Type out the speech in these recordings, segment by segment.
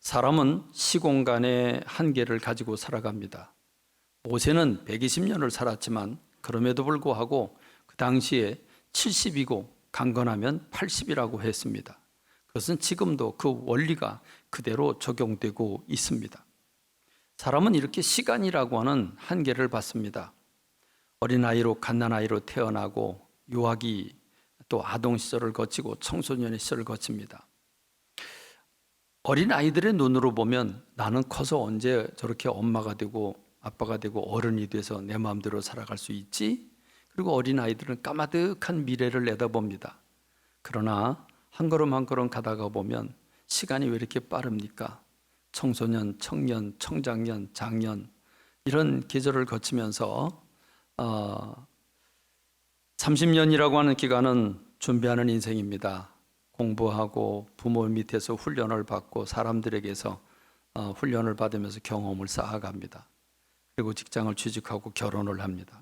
사람은 시공간의 한계를 가지고 살아갑니다. 모세는 120년을 살았지만 그럼에도 불구하고 그 당시에 70이고 강건하면 80이라고 했습니다. 그것은 지금도 그 원리가 그대로 적용되고 있습니다. 사람은 이렇게 시간이라고 하는 한계를 받습니다. 어린아이로 갓난아이로 태어나고 유아기 또 아동시절을 거치고 청소년의 시절을 거칩니다. 어린아이들의 눈으로 보면 나는 커서 언제 저렇게 엄마가 되고 아빠가 되고 어른이 돼서 내 마음대로 살아갈 수 있지? 그리고 어린아이들은 까마득한 미래를 내다봅니다. 그러나 한 걸음 한 걸음 가다가 보면 시간이 왜 이렇게 빠릅니까? 청소년, 청년, 청장년, 장년 이런 계절을 거치면서 30년이라고 하는 기간은 준비하는 인생입니다. 공부하고 부모 밑에서 훈련을 받고 사람들에게서 훈련을 받으면서 경험을 쌓아갑니다. 그리고 직장을 취직하고 결혼을 합니다.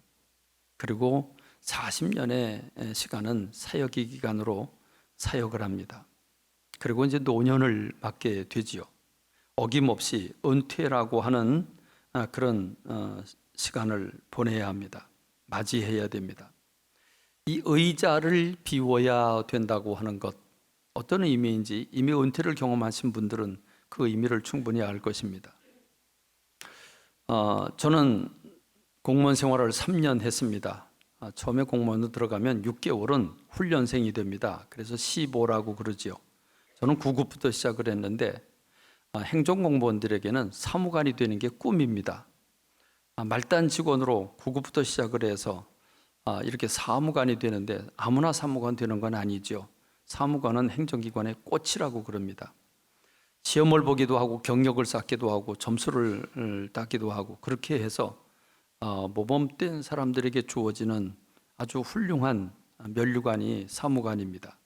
그리고 40년의 시간은 사역의 기간으로 사역을 합니다. 그리고 이제 노년을 맞게 되지요. 어김없이 은퇴라고 하는 그런 시간을 보내야 합니다. 맞이해야 됩니다. 이 의자를 비워야 된다고 하는 것, 어떤 의미인지 이미 은퇴를 경험하신 분들은 그 의미를 충분히 알 것입니다. 저는 공무원 생활을 3년 했습니다. 처음에 공무원으로 들어가면 6개월은 훈련생이 됩니다. 그래서 15라고 그러지요. 저는 9급부터 시작을 했는데 행정공무원들에게는 사무관이 되는 게 꿈입니다. 말단 직원으로 9급부터 시작을 해서 이렇게 사무관이 되는데 아무나 사무관 되는 건 아니죠. 사무관은 행정기관의 꽃이라고 그럽니다. 시험을 보기도 하고 경력을 쌓기도 하고 점수를 따기도 하고 그렇게 해서 모범된 사람들에게 주어지는 아주 훌륭한 면류관이 사무관입니다.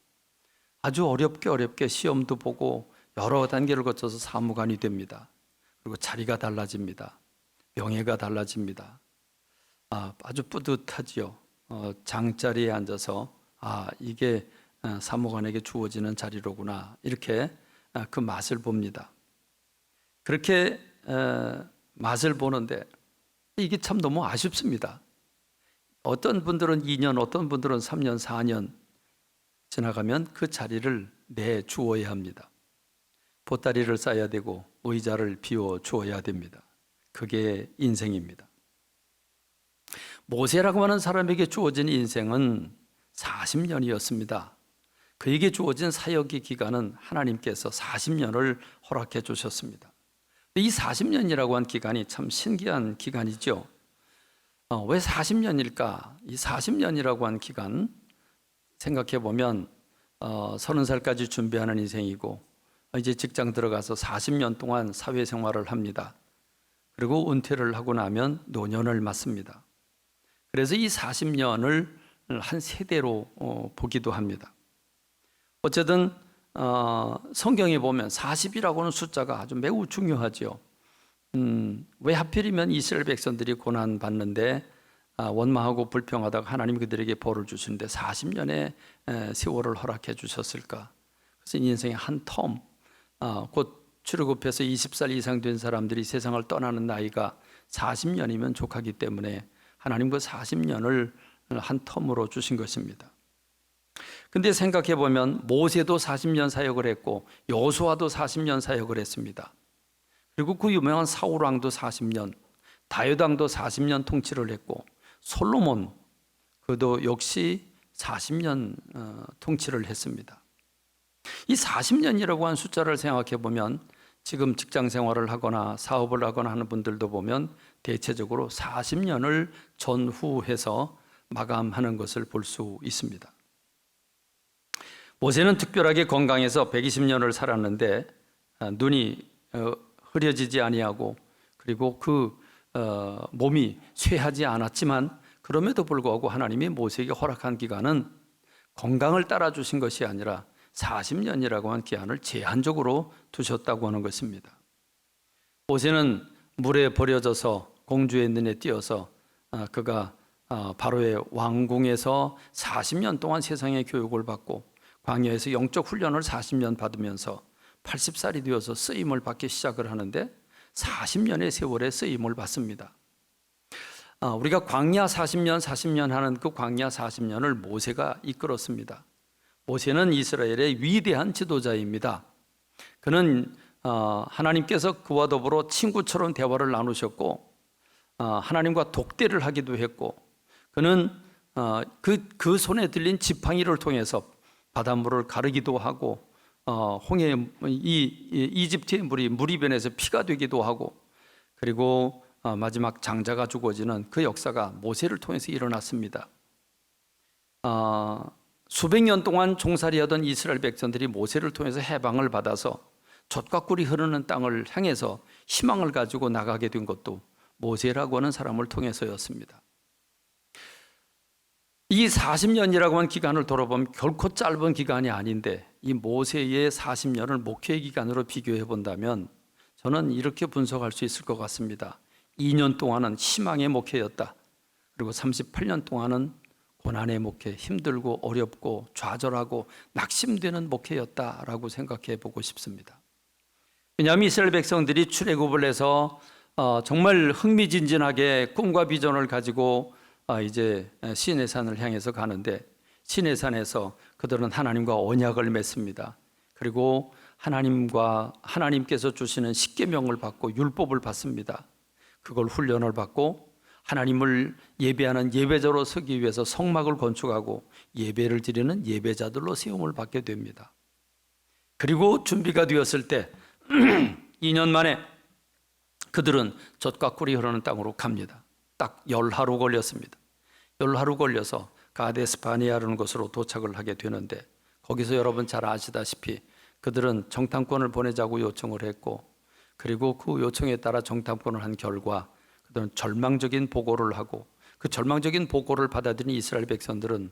아주 어렵게 시험도 보고 여러 단계를 거쳐서 사무관이 됩니다. 그리고 자리가 달라집니다. 명예가 달라집니다. 아주 뿌듯하지요. 장자리에 앉아서 이게 사무관에게 주어지는 자리로구나 이렇게 그 맛을 봅니다. 그렇게 맛을 보는데 이게 참 너무 아쉽습니다. 어떤 분들은 2년, 어떤 분들은 3년, 4년 지나가면 그 자리를 내주어야 합니다. 보따리를 싸야 되고 의자를 비워주어야 됩니다. 그게 인생입니다. 모세라고 하는 사람에게 주어진 인생은 40년이었습니다. 그에게 주어진 사역의 기간은 하나님께서 40년을 허락해 주셨습니다. 이 40년이라고 한 기간이 참 신기한 기간이죠. 왜 40년일까? 이 40년이라고 한 기간 생각해 보면 30살까지 준비하는 인생이고 이제 직장 들어가서 40년 동안 사회생활을 합니다. 그리고 은퇴를 하고 나면 노년을 맞습니다. 그래서 이 40년을 한 세대로 보기도 합니다. 어쨌든 성경에 보면 40이라고는 숫자가 아주 매우 중요하죠. 왜 하필이면 이스라엘 백성들이 고난 받는데 원망하고 불평하다가 하나님이 그들에게 벌을 주시는데 40년의 세월을 허락해 주셨을까? 그래서 인생의 한 텀, 곧 출애굽해서 20살 이상 된 사람들이 세상을 떠나는 나이가 40년이면 족하기 때문에 하나님 그 40년을 한 텀으로 주신 것입니다. 근데 생각해 보면 모세도 40년 사역을 했고 여호수아도 40년 사역을 했습니다. 그리고 그 유명한 사울 왕도 40년, 다윗 왕도 40년 통치를 했고 솔로몬 그도 역시 40년 통치를 했습니다. 이 40년이라고 한 숫자를 생각해 보면 지금 직장 생활을 하거나 사업을 하거나 하는 분들도 보면 대체적으로 40년을 전후해서 마감하는 것을 볼 수 있습니다. 모세는 특별하게 건강해서 120년을 살았는데 눈이 흐려지지 아니하고 그리고 그 몸이 쇠하지 않았지만 그럼에도 불구하고 하나님이 모세에게 허락한 기간은 건강을 따라 주신 것이 아니라 40년이라고 한 기한을 제한적으로 두셨다고 하는 것입니다. 모세는 물에 버려져서 공주의 눈에 띄어서 그가 바로의 왕궁에서 40년 동안 세상의 교육을 받고 광야에서 영적 훈련을 40년 받으면서 80살이 되어서 쓰임을 받기 시작을 하는데 40년의 세월에 쓰임을 받습니다. 우리가 광야 40년 하는 그 광야 40년을 모세가 이끌었습니다. 모세는 이스라엘의 위대한 지도자입니다. 그는 하나님께서 그와 더불어 친구처럼 대화를 나누셨고 하나님과 독대를 하기도 했고, 그는 그 손에 들린 지팡이를 통해서 바닷물을 가르기도 하고, 이집트의 물이 변해서 피가 되기도 하고, 그리고 마지막 장자가 죽어지는 그 역사가 모세를 통해서 일어났습니다. 수백 년 동안 종살이하던 이스라엘 백성들이 모세를 통해서 해방을 받아서 젖과 꿀이 흐르는 땅을 향해서 희망을 가지고 나가게 된 것도 모세라고 하는 사람을 통해서였습니다. 이 40년이라고 하는 기간을 돌아보면 결코 짧은 기간이 아닌데, 이 모세의 40년을 목회의 기간으로 비교해 본다면 저는 이렇게 분석할 수 있을 것 같습니다. 2년 동안은 희망의 목회였다. 그리고 38년 동안은 고난의 목회, 힘들고 어렵고 좌절하고 낙심되는 목회였다라고 생각해 보고 싶습니다. 왜냐하면 이스라엘 백성들이 출애굽을 해서 정말 흥미진진하게 꿈과 비전을 가지고 이제 시내산을 향해서 가는데, 시내산에서 그들은 하나님과 언약을 맺습니다. 그리고 하나님께서 주시는 십계명을 받고 율법을 받습니다. 그걸 훈련을 받고 하나님을 예배하는 예배자로 서기 위해서 성막을 건축하고 예배를 드리는 예배자들로 세움을 받게 됩니다. 그리고 준비가 되었을 때 2년 만에 그들은 젖과 꿀이 흐르는 땅으로 갑니다. 딱 10하루 걸렸습니다. 10하루 걸려서 가데스 바네아라는 곳으로 도착을 하게 되는데, 거기서 여러분 잘 아시다시피 그들은 정탐꾼을 보내자고 요청을 했고, 그리고 그 요청에 따라 정탐꾼을 한 결과 그들은 절망적인 보고를 하고, 그 절망적인 보고를 받아들인 이스라엘 백성들은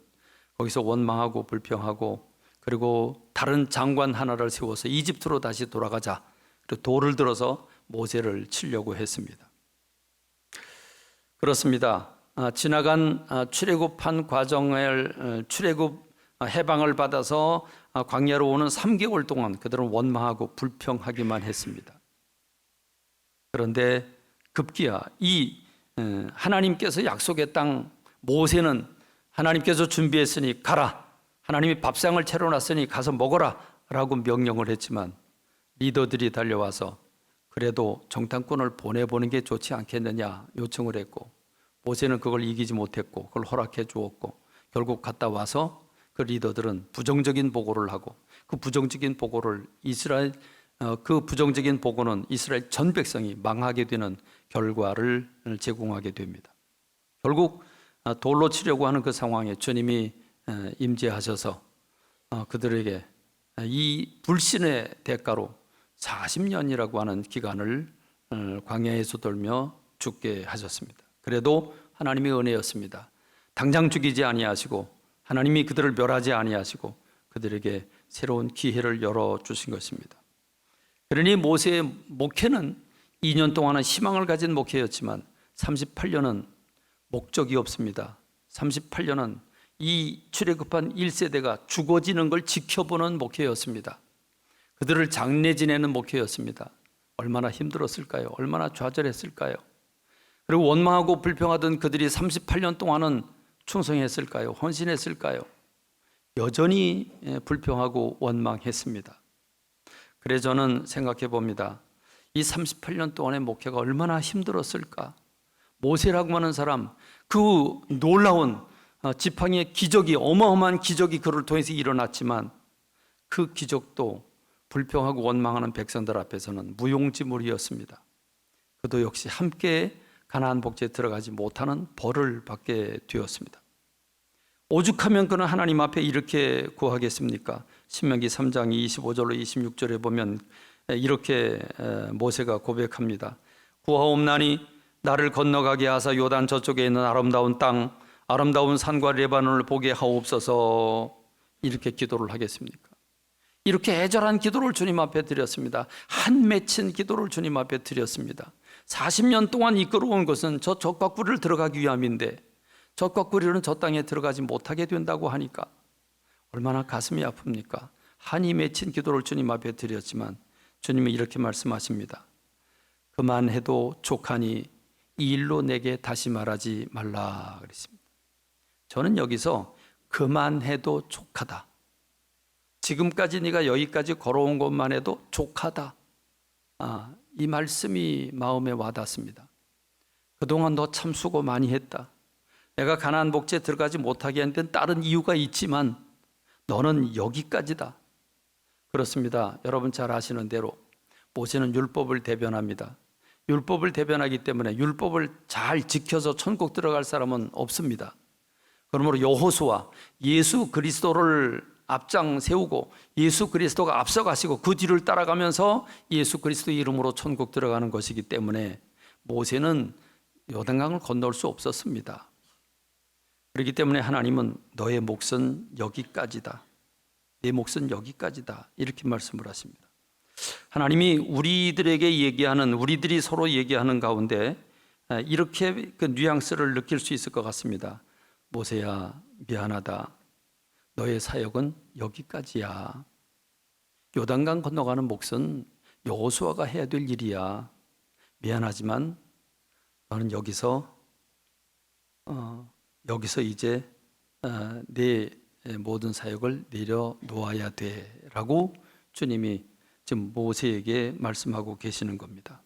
거기서 원망하고 불평하고, 그리고 다른 장관 하나를 세워서 이집트로 다시 돌아가자, 그리고 돌을 들어서 모세를 치려고 했습니다. 그렇습니다. 지나간 출애굽한 과정을 해방을 받아서 광야로 오는 3개월 동안 그들은 원망하고 불평하기만 했습니다. 그런데 급기야 이 하나님께서 약속의 땅, 모세는 하나님께서 준비했으니 가라, 하나님이 밥상을 차려놨으니 가서 먹어라 라고 명령을 했지만, 리더들이 달려와서 그래도 정탐꾼을 보내보는 게 좋지 않겠느냐 요청을 했고, 모세는 그걸 이기지 못했고 그걸 허락해 주었고, 결국 갔다 와서 그 리더들은 부정적인 보고를 하고, 그 부정적인 보고는 이스라엘 전 백성이 망하게 되는 결과를 제공하게 됩니다. 결국 돌로 치려고 하는 그 상황에 주님이 임재하셔서 그들에게 이 불신의 대가로 40년이라고 하는 기간을 광야에서 돌며 죽게 하셨습니다. 그래도 하나님의 은혜였습니다. 당장 죽이지 아니하시고 하나님이 그들을 멸하지 아니하시고 그들에게 새로운 기회를 열어주신 것입니다. 그러니 모세의 목회는 2년 동안은 희망을 가진 목회였지만 38년은 목적이 없습니다. 38년은 이 출애굽한 1세대가 죽어지는 걸 지켜보는 목회였습니다. 그들을 장례 지내는 목회였습니다. 얼마나 힘들었을까요? 얼마나 좌절했을까요? 그리고 원망하고 불평하던 그들이 38년 동안은 충성했을까요? 헌신했을까요? 여전히 불평하고 원망했습니다. 그래서 저는 생각해 봅니다. 이 38년 동안의 목회가 얼마나 힘들었을까? 모세라고 하는 사람, 그 놀라운 지팡이의 기적이, 어마어마한 기적이 그를 통해서 일어났지만 그 기적도 불평하고 원망하는 백성들 앞에서는 무용지물이었습니다. 그도 역시 함께 가나안 복지에 들어가지 못하는 벌을 받게 되었습니다. 오죽하면 그는 하나님 앞에 이렇게 구하겠습니까? 신명기 3장 25절로 26절에 보면 이렇게 모세가 고백합니다. 구하옵나니 나를 건너가게 하사 요단 저쪽에 있는 아름다운 땅, 아름다운 산과 레바논을 보게 하옵소서. 이렇게 기도를 하겠습니까? 이렇게 애절한 기도를 주님 앞에 드렸습니다. 한 맺힌 기도를 주님 앞에 드렸습니다. 40년 동안 이끌어온 것은 저 젖과 꿀을 들어가기 위함인데 젖과 꿀은 저 땅에 들어가지 못하게 된다고 하니까 얼마나 가슴이 아픕니까? 한이 맺힌 기도를 주님 앞에 드렸지만 주님은 이렇게 말씀하십니다. 그만해도 족하니 이 일로 내게 다시 말하지 말라 그랬습니다. 저는 여기서 그만해도 족하다. 지금까지 네가 여기까지 걸어온 것만 해도 족하다. 이 말씀이 마음에 와닿습니다. 그동안 너 참 수고 많이 했다. 내가 가나안 복지에 들어가지 못하게 한 데는 다른 이유가 있지만 너는 여기까지다. 그렇습니다. 여러분 잘 아시는 대로 모세는 율법을 대변합니다. 율법을 대변하기 때문에 율법을 잘 지켜서 천국 들어갈 사람은 없습니다. 그러므로 여호수아 예수 그리스도를 앞장 세우고 예수 그리스도가 앞서가시고 그 뒤를 따라가면서 예수 그리스도 이름으로 천국 들어가는 것이기 때문에 모세는 요단강을 건널 수 없었습니다. 그렇기 때문에 하나님은 너의 몫은 여기까지다. 내 몫은 여기까지다. 이렇게 말씀을 하십니다. 하나님이 우리들이 서로 얘기하는 가운데 이렇게 그 뉘앙스를 느낄 수 있을 것 같습니다. 모세야, 미안하다. 너의 사역은 여기까지야. 요단강 건너가는 몫은 여호수아가 해야 될 일이야. 미안하지만 너는 여기서 이제 내 모든 사역을 내려놓아야 돼라고 주님이 지금 모세에게 말씀하고 계시는 겁니다.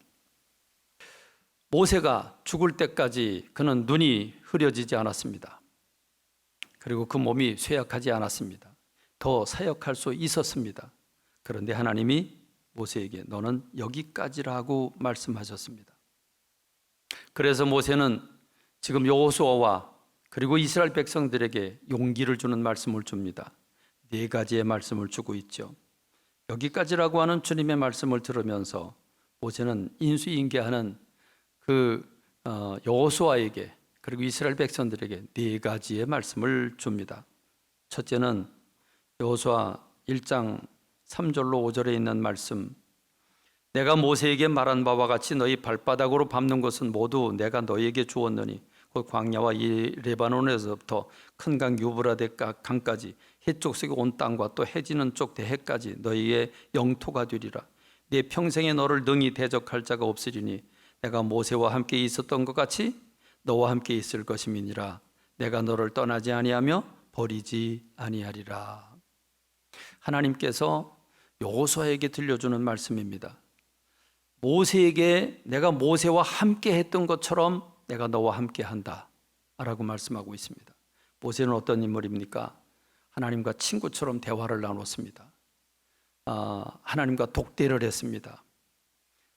모세가 죽을 때까지 그는 눈이 흐려지지 않았습니다. 그리고 그 몸이 쇠약하지 않았습니다. 더 사역할 수 있었습니다. 그런데 하나님이 모세에게 너는 여기까지라고 말씀하셨습니다. 그래서 모세는 지금 여호수아와 그리고 이스라엘 백성들에게 용기를 주는 말씀을 줍니다. 4가지의 말씀을 주고 있죠. 여기까지라고 하는 주님의 말씀을 들으면서 모세는 인수인계하는 그 여호수아에게 그리고 이스라엘 백성들에게 4가지의 말씀을 줍니다. 첫째는 여호수아 1장 3절로 5절에 있는 말씀. 내가 모세에게 말한 바와 같이 너희 발바닥으로 밟는 것은 모두 내가 너희에게 주었느니 곧 광야와 이 레바논에서부터 큰 강 유브라데 강까지 해쪽 속에 온 땅과 또 해지는 쪽 대해까지 너희의 영토가 되리라. 네 평생에 너를 능히 대적할 자가 없으리니 내가 모세와 함께 있었던 것 같이 너와 함께 있을 것임이니라. 내가 너를 떠나지 아니하며 버리지 아니하리라. 하나님께서 여호수아에게 들려주는 말씀입니다. 모세에게 내가 모세와 함께 했던 것처럼 내가 너와 함께 한다 라고 말씀하고 있습니다. 모세는 어떤 인물입니까? 하나님과 친구처럼 대화를 나눴습니다. 하나님과 독대를 했습니다.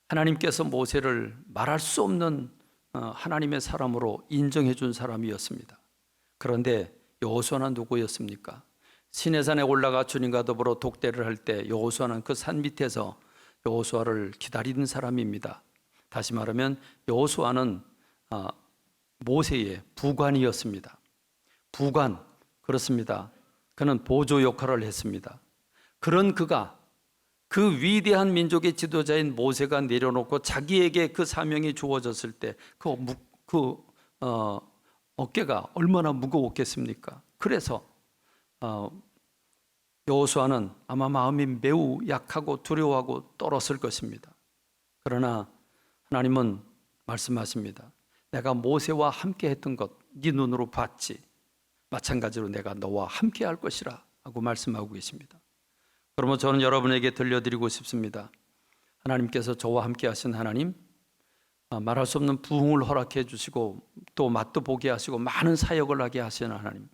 하나님께서 모세를 말할 수 없는 하나님의 사람으로 인정해 준 사람이었습니다. 그런데 여호수아는 누구였습니까? 시내산에 올라가 주님과 더불어 독대를 할 때 여호수아는 그 산 밑에서 여호수아를 기다리는 사람입니다. 다시 말하면 여호수아는 모세의 부관이었습니다. 부관, 그렇습니다. 그는 보조 역할을 했습니다. 그런 그가 그 위대한 민족의 지도자인 모세가 내려놓고 자기에게 그 사명이 주어졌을 때 어깨가 얼마나 무거웠겠습니까? 그래서 여호수아는 아마 마음이 매우 약하고 두려워하고 떨었을 것입니다. 그러나 하나님은 말씀하십니다. 내가 모세와 함께 했던 것 네 눈으로 봤지. 마찬가지로 내가 너와 함께 할 것이라 하고 말씀하고 계십니다. 그러면 저는 여러분에게 들려드리고 싶습니다. 하나님께서 저와 함께 하신 하나님, 말할 수 없는 부흥을 허락해 주시고 또 맛도 보게 하시고 많은 사역을 하게 하시는 하나님,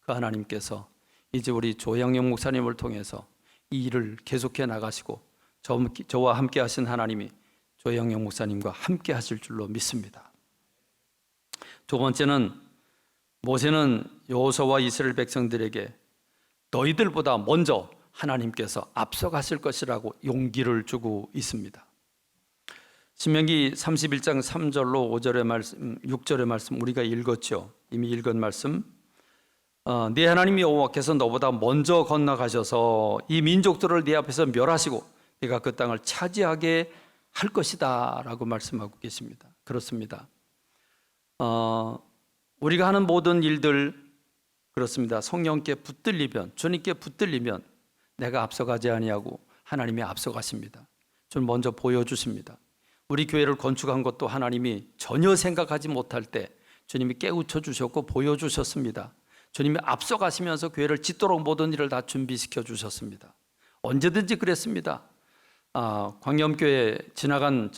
그 하나님께서 이제 우리 조양영 목사님을 통해서 이 일을 계속해 나가시고 저와 함께 하신 하나님이 조양영 목사님과 함께 하실 줄로 믿습니다. 두 번째는 모세는 여호수아와 이스라엘 백성들에게 너희들보다 먼저 하나님께서 앞서가실 것이라고 용기를 주고 있습니다. 신명기 31장 3절로 5절의 말씀, 6절의 말씀 우리가 읽었죠. 이미 읽은 말씀. 네 하나님 여호와께서 너보다 먼저 건너가셔서 이 민족들을 네 앞에서 멸하시고 네가 그 땅을 차지하게 할 것이다 라고 말씀하고 계십니다. 그렇습니다. 우리가 하는 모든 일들 그렇습니다. 성령께 붙들리면, 주님께 붙들리면 내가 앞서가지 아니하고 하나님이 앞서가십니다. 먼저 보여주십니다. 우리 교회를 건축한 것도 하나님이 전혀 생각하지 못할 때 주님이 깨우쳐 주셨고 보여주셨습니다. 주님이 앞서가시면서 교회를 짓도록 모든 일을 다 준비시켜 주셨습니다. 언제든지 그랬습니다. 광염교회 지나간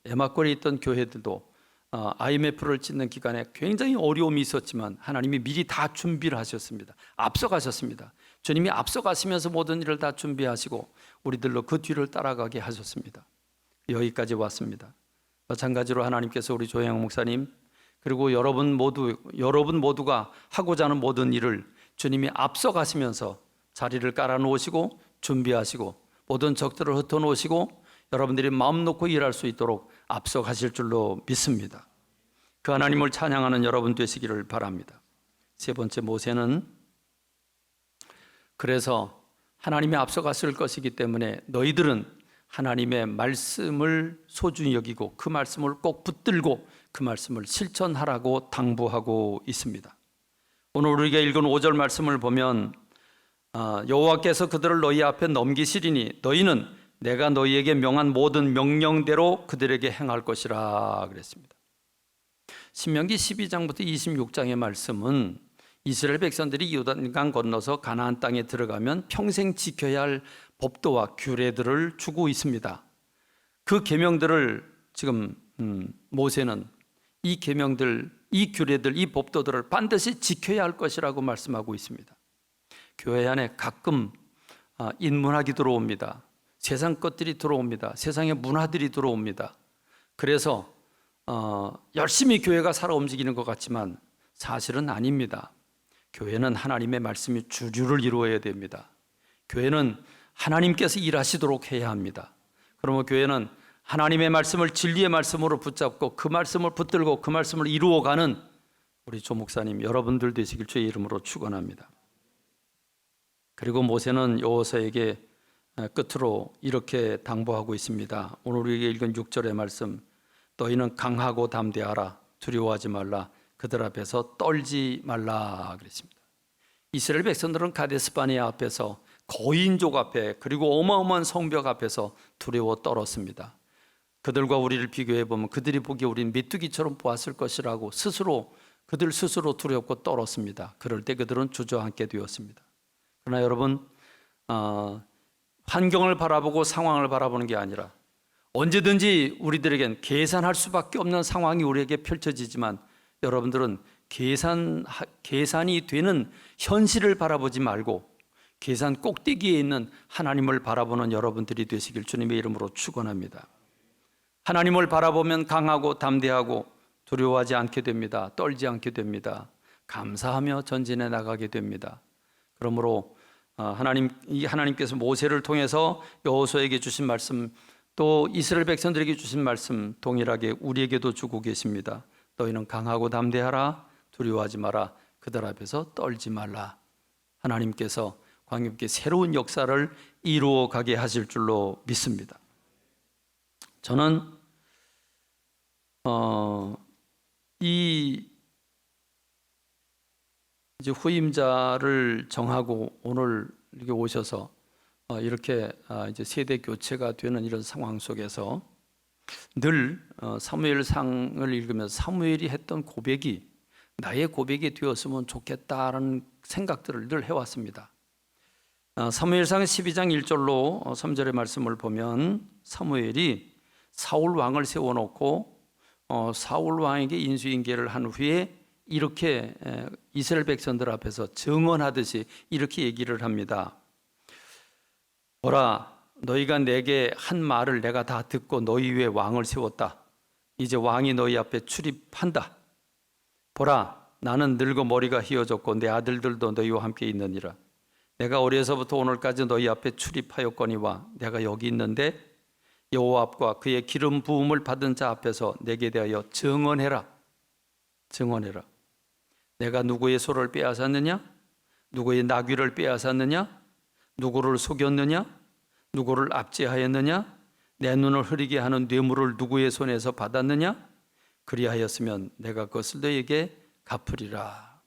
에마골에 있던 교회들도 IMF를 짓는 기간에 굉장히 어려움이 있었지만 하나님이 미리 다 준비를 하셨습니다. 앞서가셨습니다. 주님이 앞서가시면서 모든 일을 다 준비하시고 우리들로 그 뒤를 따라가게 하셨습니다. 여기까지 왔습니다. 마찬가지로 하나님께서 우리 조영영 목사님 그리고 여러분 모두가 하고자 하는 모든 일을 주님이 앞서가시면서 자리를 깔아놓으시고 준비하시고 모든 적들을 흩어놓으시고 여러분들이 마음 놓고 일할 수 있도록 앞서가실 줄로 믿습니다. 그 하나님을 찬양하는 여러분 되시기를 바랍니다. 세 번째, 모세는 그래서 하나님이 앞서갔을 것이기 때문에 너희들은 하나님의 말씀을 소중히 여기고 그 말씀을 꼭 붙들고 그 말씀을 실천하라고 당부하고 있습니다. 오늘 우리가 읽은 5절 말씀을 보면 여호와께서 그들을 너희 앞에 넘기시리니 너희는 내가 너희에게 명한 모든 명령대로 그들에게 행할 것이라 그랬습니다. 신명기 12장부터 26장의 말씀은 이스라엘 백성들이 요단강 건너서 가나안 땅에 들어가면 평생 지켜야 할 법도와 규례들을 주고 있습니다. 그 계명들을 지금 모세는 이 계명들, 이 규례들, 이 법도들을 반드시 지켜야 할 것이라고 말씀하고 있습니다. 교회 안에 가끔 인문학이 들어옵니다. 세상 것들이 들어옵니다. 세상의 문화들이 들어옵니다. 그래서 열심히 교회가 살아 움직이는 것 같지만 사실은 아닙니다. 교회는 하나님의 말씀이 주류를 이루어야 됩니다. 교회는 하나님께서 일하시도록 해야 합니다. 그러면 교회는 하나님의 말씀을 진리의 말씀으로 붙잡고 그 말씀을 붙들고 그 말씀을 이루어가는 우리 조 목사님 여러분들 되시길 주의 이름으로 축원합니다. 그리고 모세는 여호수아에게 끝으로 이렇게 당부하고 있습니다. 오늘 우리에게 읽은 6절의 말씀, 너희는 강하고 담대하라, 두려워하지 말라, 그들 앞에서 떨지 말라 그랬습니다. 이스라엘 백성들은 가데스바네아 앞에서 거인족 앞에 그리고 어마어마한 성벽 앞에서 두려워 떨었습니다. 그들과 우리를 비교해 보면 그들이 보기에 우리는 메뚜기처럼 보았을 것이라고 그들 스스로 두렵고 떨었습니다. 그럴 때 그들은 주저앉게 되었습니다. 그러나 여러분, 환경을 바라보고 상황을 바라보는 게 아니라 언제든지 우리들에겐 계산할 수밖에 없는 상황이 우리에게 펼쳐지지만 여러분들은 계산이 되는 현실을 바라보지 말고 계산 꼭대기에 있는 하나님을 바라보는 여러분들이 되시길 주님의 이름으로 축원합니다. 하나님을 바라보면 강하고 담대하고 두려워하지 않게 됩니다. 떨지 않게 됩니다. 감사하며 전진해 나가게 됩니다. 그러므로 하나님께서 모세를 통해서 여호수아에게 주신 말씀, 또 이스라엘 백성들에게 주신 말씀 동일하게 우리에게도 주고 계십니다. 너희는 강하고 담대하라, 두려워하지 마라, 그들 앞에서 떨지 말라. 하나님께서 광야께 새로운 역사를 이루어 가게 하실 줄로 믿습니다. 저는 이제 후임자를 정하고 오늘 이렇게 오셔서 이렇게 이제 세대 교체가 되는 이런 상황 속에서 늘 사무엘상을 읽으면서 사무엘이 했던 고백이 나의 고백이 되었으면 좋겠다라는 생각들을 늘 해왔습니다. 사무엘상 12장 1절로 3절의 말씀을 보면 사무엘이 사울 왕을 세워놓고 사울 왕에게 인수인계를 한 후에 이렇게 이스라엘 백성들 앞에서 증언하듯이 이렇게 얘기를 합니다. 보라, 너희가 내게 한 말을 내가 다 듣고 너희 위에 왕을 세웠다. 이제 왕이 너희 앞에 출입한다. 보라, 나는 늙어 머리가 휘어졌고 내 아들들도 너희와 함께 있느니라. 내가 어려서부터 오늘까지 너희 앞에 출입하였거니와 내가 여기 있는데 여호와 앞과 그의 기름 부음을 받은 자 앞에서 내게 대하여 증언해라. 증언해라. 내가 누구의 소를 빼앗았느냐? 누구의 나귀를 빼앗았느냐? 누구를 속였느냐? 누구를 압제하였느냐? 내 눈을 흐리게 하는 뇌물을 누구의 손에서 받았느냐? 그리하였으면 내가 그것을 너에게 갚으리라.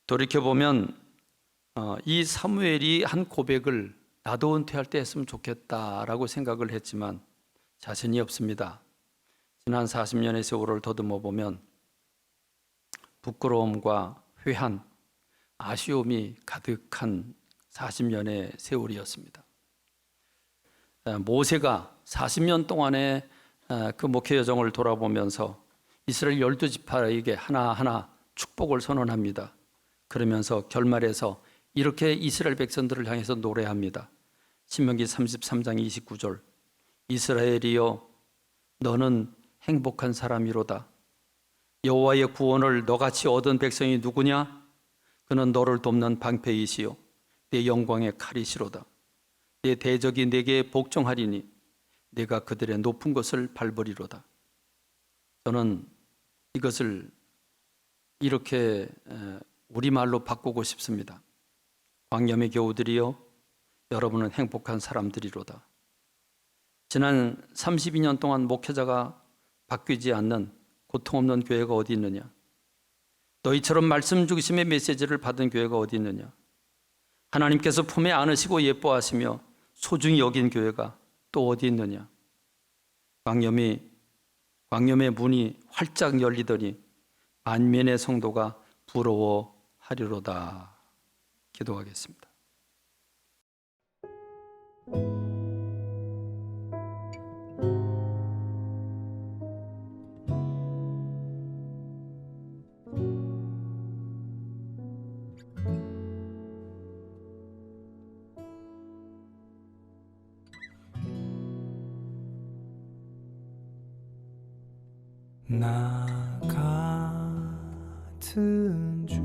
돌이켜보면 이 사무엘이 한 고백을 나도 은퇴할 때 했으면 좋겠다라고 생각을 했지만 자신이 없습니다. 지난 40년의 세월을 더듬어 보면 부끄러움과 회한, 아쉬움이 가득한 40년의 세월이었습니다. 모세가 40년 동안의 그 목회 여정을 돌아보면서 이스라엘 12지파에게 하나하나 축복을 선언합니다. 그러면서 결말에서 이렇게 이스라엘 백성들을 향해서 노래합니다. 신명기 33장 29절, 이스라엘이여 너는 행복한 사람이로다. 여호와의 구원을 너같이 얻은 백성이 누구냐? 그는 너를 돕는 방패이시요 내 영광의 칼이시로다. 내 대적이 내게 복종하리니 내가 그들의 높은 것을 밟으리로다. 저는 이것을 이렇게 우리말로 바꾸고 싶습니다. 광야의 교우들이여 여러분은 행복한 사람들이로다. 지난 32년 동안 목회자가 바뀌지 않는 고통 없는 교회가 어디 있느냐? 너희처럼 말씀 중심의 메시지를 받은 교회가 어디 있느냐? 하나님께서 품에 안으시고 예뻐하시며 소중히 여긴 교회가 또 어디 있느냐? 광염의 문이 활짝 열리더니 만민의 성도가 부러워하리로다. 기도하겠습니다. 나 같은 죄인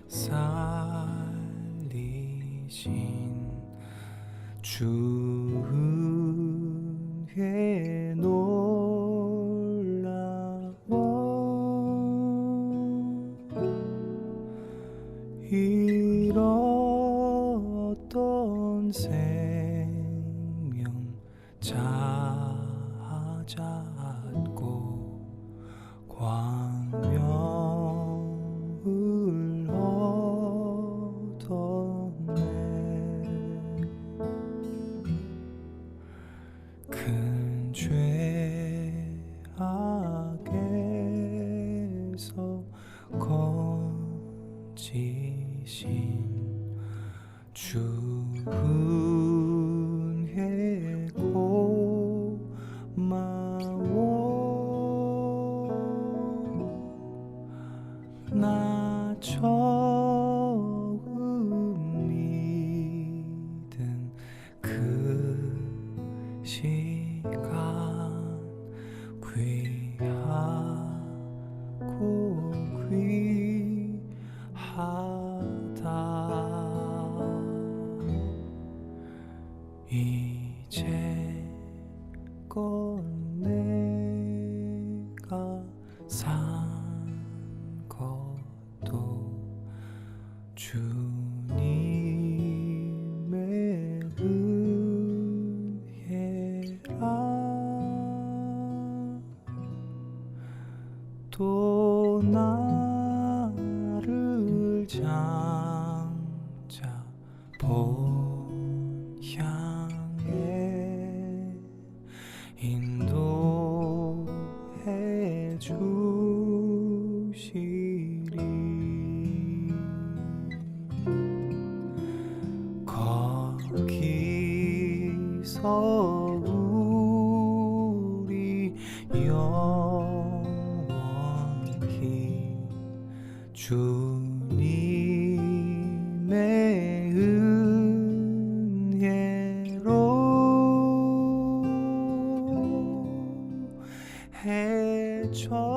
살리신 주 은혜 놀라워 잃었던 생명 찾았고 광명을 얻었네. 큰 죄악에서 건지신 주 은혜 고마워. 나 처음 믿은 그 시간 귀하고 귀하다. 이제껏 내가 산 것도 주님의 은혜라. 또 나를 장차 본 향해 인도해 주시리. 거기서 우리 영원히 주님의 은혜로 해처럼